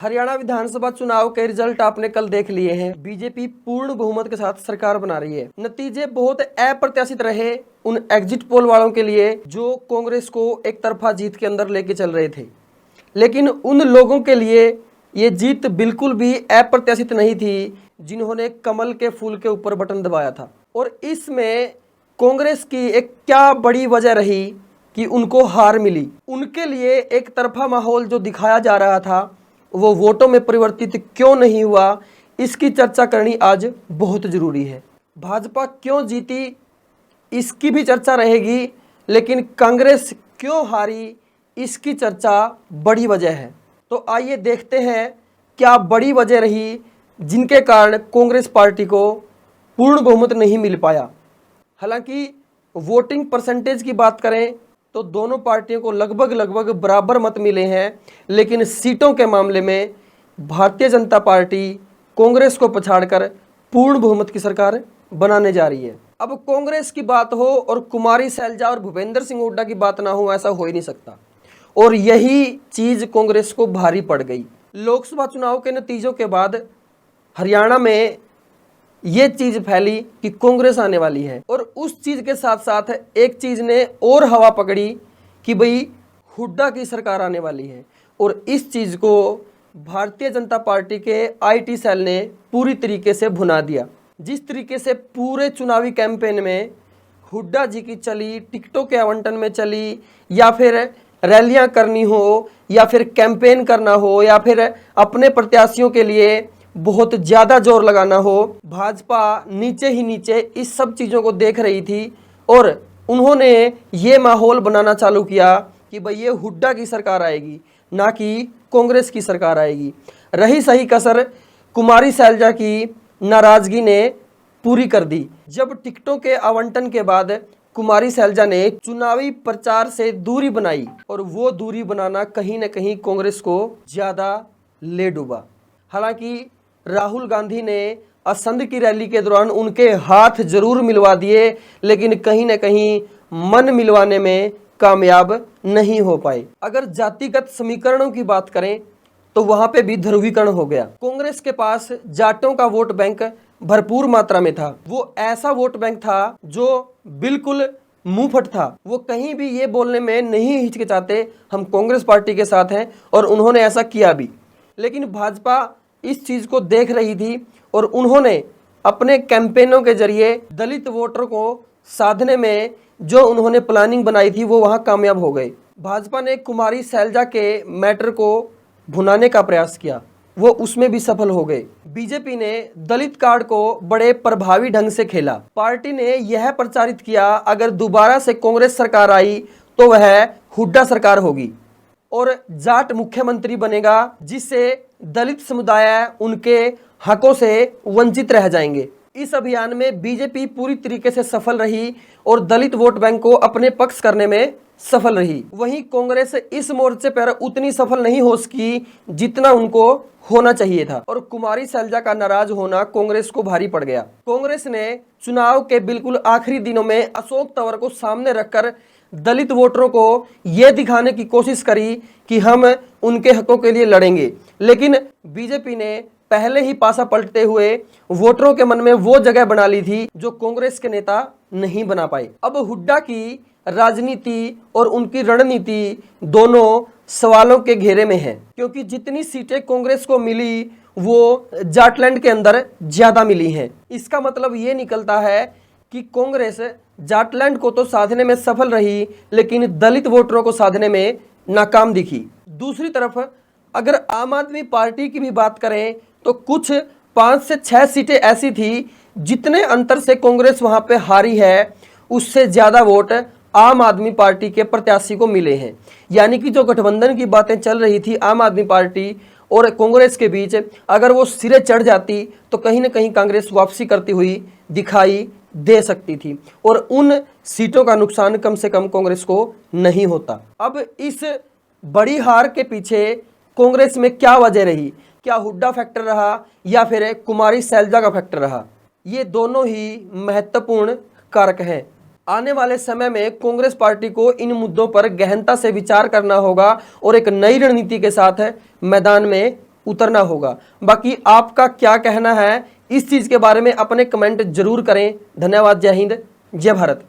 हरियाणा विधानसभा चुनाव के रिजल्ट आपने कल देख लिए हैं। बीजेपी पूर्ण बहुमत के साथ सरकार बना रही है। नतीजे बहुत अप्रत्याशित रहे उन एग्जिट पोल वालों के लिए जो कांग्रेस को एक तरफा जीत के अंदर लेके चल रहे थे, लेकिन उन लोगों के लिए ये जीत बिल्कुल भी अप्रत्याशित नहीं थी जिन्होंने कमल के फूल के ऊपर बटन दबाया था। और इसमें कांग्रेस की एक क्या बड़ी वजह रही कि उनको हार मिली। उनके लिए एक तरफा माहौल जो दिखाया जा रहा था वो वोटों में परिवर्तित क्यों नहीं हुआ, इसकी चर्चा करनी आज बहुत ज़रूरी है। भाजपा क्यों जीती इसकी भी चर्चा रहेगी, लेकिन कांग्रेस क्यों हारी इसकी चर्चा बड़ी वजह है। तो आइए देखते हैं क्या बड़ी वजह रही जिनके कारण कांग्रेस पार्टी को पूर्ण बहुमत नहीं मिल पाया। हालांकि वोटिंग परसेंटेज की बात करें तो दोनों पार्टियों को लगभग बराबर मत मिले हैं, लेकिन सीटों के मामले में भारतीय जनता पार्टी कांग्रेस को पछाड़कर पूर्ण बहुमत की सरकार बनाने जा रही है। अब कांग्रेस की बात हो और कुमारी सैलजा और भूपेंद्र सिंह हुड्डा की बात ना हो, ऐसा हो ही नहीं सकता। और यही चीज कांग्रेस को भारी पड़ गई। लोकसभा चुनाव के नतीजों के बाद हरियाणा में ये चीज फैली कि कांग्रेस आने वाली है, और उस चीज के साथ साथ एक चीज ने और हवा पकड़ी कि भाई हुड्डा की सरकार आने वाली है। और इस चीज को भारतीय जनता पार्टी के आईटी सेल ने पूरी तरीके से भुना दिया। जिस तरीके से पूरे चुनावी कैंपेन में हुड्डा जी की चली, टिकटों के आवंटन में चली, या फिर रैलियां करनी हो, या फिर कैंपेन करना हो, या फिर अपने प्रत्याशियों के लिए बहुत ज़्यादा जोर लगाना हो, भाजपा नीचे ही नीचे इस सब चीज़ों को देख रही थी और उन्होंने ये माहौल बनाना चालू किया कि भाई ये हुड्डा की सरकार आएगी, ना कि कांग्रेस की सरकार आएगी। रही सही कसर कुमारी सैलजा की नाराज़गी ने पूरी कर दी। जब टिकटों के आवंटन के बाद कुमारी सैलजा ने चुनावी प्रचार से दूरी बनाई, और वो दूरी बनाना कहीं ना कहीं कांग्रेस को ज़्यादा ले डूबा। हालांकि राहुल गांधी ने असंध की रैली के दौरान उनके हाथ जरूर मिलवा दिए, लेकिन कहीं ना कहीं मन मिलवाने में कामयाब नहीं हो पाए। अगर जातिगत समीकरणों की बात करें तो वहां पे भी ध्रुवीकरण हो गया। कांग्रेस के पास जाटों का वोट बैंक भरपूर मात्रा में था। वो ऐसा वोट बैंक था जो बिल्कुल मुंहफट था। वो कहीं भी ये बोलने में नहीं हिचकिचाते हम कांग्रेस पार्टी के साथ हैं, और उन्होंने ऐसा किया भी। लेकिन भाजपा इस चीज को देख रही थी और उन्होंने अपने कैंपेनों के जरिए दलित वोटर को साधने में जो उन्होंने प्लानिंग बनाई थी वो वहां कामयाब हो गए। भाजपा ने कुमारी सैलजा के मैटर को भुनाने का प्रयास किया, वो उसमें भी सफल हो गए। बीजेपी ने दलित कार्ड को बड़े प्रभावी ढंग से खेला। पार्टी ने यह प्रचारित किया अगर दोबारा से कांग्रेस सरकार आई तो वह हुड्डा सरकार होगी और जाट मुख्यमंत्री बनेगा, जिससे दलित समुदाय उनके हकों से वंचित रह जाएंगे। इस अभियान में बीजेपी पूरी तरीके से सफल रही और दलित वोट बैंक को अपने पक्ष करने में सफल रही। वहीं कांग्रेस इस मोर्चे पर उतनी सफल नहीं हो सकी जितना उनको होना चाहिए था, और कुमारी सैलजा का नाराज होना कांग्रेस को भारी पड़ गया। कांग्रेस ने चुनाव के बिल्कुल आखिरी दिनों में अशोक तंवर को सामने रखकर दलित वोटरों को यह दिखाने की कोशिश करी कि हम उनके हकों के लिए लड़ेंगे, लेकिन बीजेपी ने पहले ही पासा पलटते हुए वोटरों के मन में वो जगह बना ली थी जो कांग्रेस के नेता नहीं बना पाए। अब हुड्डा की राजनीति और उनकी रणनीति दोनों सवालों के घेरे में है, क्योंकि जितनी सीटें कांग्रेस को मिली वो जाटलैंड के अंदर ज्यादा मिली हैं। इसका मतलब ये निकलता है कि कांग्रेस जाटलैंड को तो साधने में सफल रही, लेकिन दलित वोटरों को साधने में नाकाम दिखी। दूसरी तरफ अगर आम आदमी पार्टी की भी बात करें तो कुछ 5 से 6 सीटें ऐसी थी जितने अंतर से कांग्रेस वहां पे हारी है, उससे ज्यादा वोट आम आदमी पार्टी के प्रत्याशी को मिले हैं। यानी कि जो गठबंधन की बातें चल रही थी आम आदमी पार्टी और कांग्रेस के बीच, अगर वो सिरे चढ़ जाती तो कहीं ना कहीं कांग्रेस वापसी करती हुई दिखाई दे सकती थी, और उन सीटों का नुकसान कम से कम कांग्रेस को नहीं होता। अब इस बड़ी हार के पीछे कांग्रेस में क्या वजह रही? क्या हुड्डा फैक्टर रहा या फिर कुमारी सैलजा का फैक्टर रहा? ये दोनों ही महत्वपूर्ण कारक हैं। आने वाले समय में कांग्रेस पार्टी को इन मुद्दों पर गहनता से विचार करना होगा और एक नई रणनीति के साथ मैदान में उतरना होगा। बाकी आपका क्या कहना है इस चीज के बारे में अपने कमेंट जरूर करें। धन्यवाद। जय हिंद, जय भारत।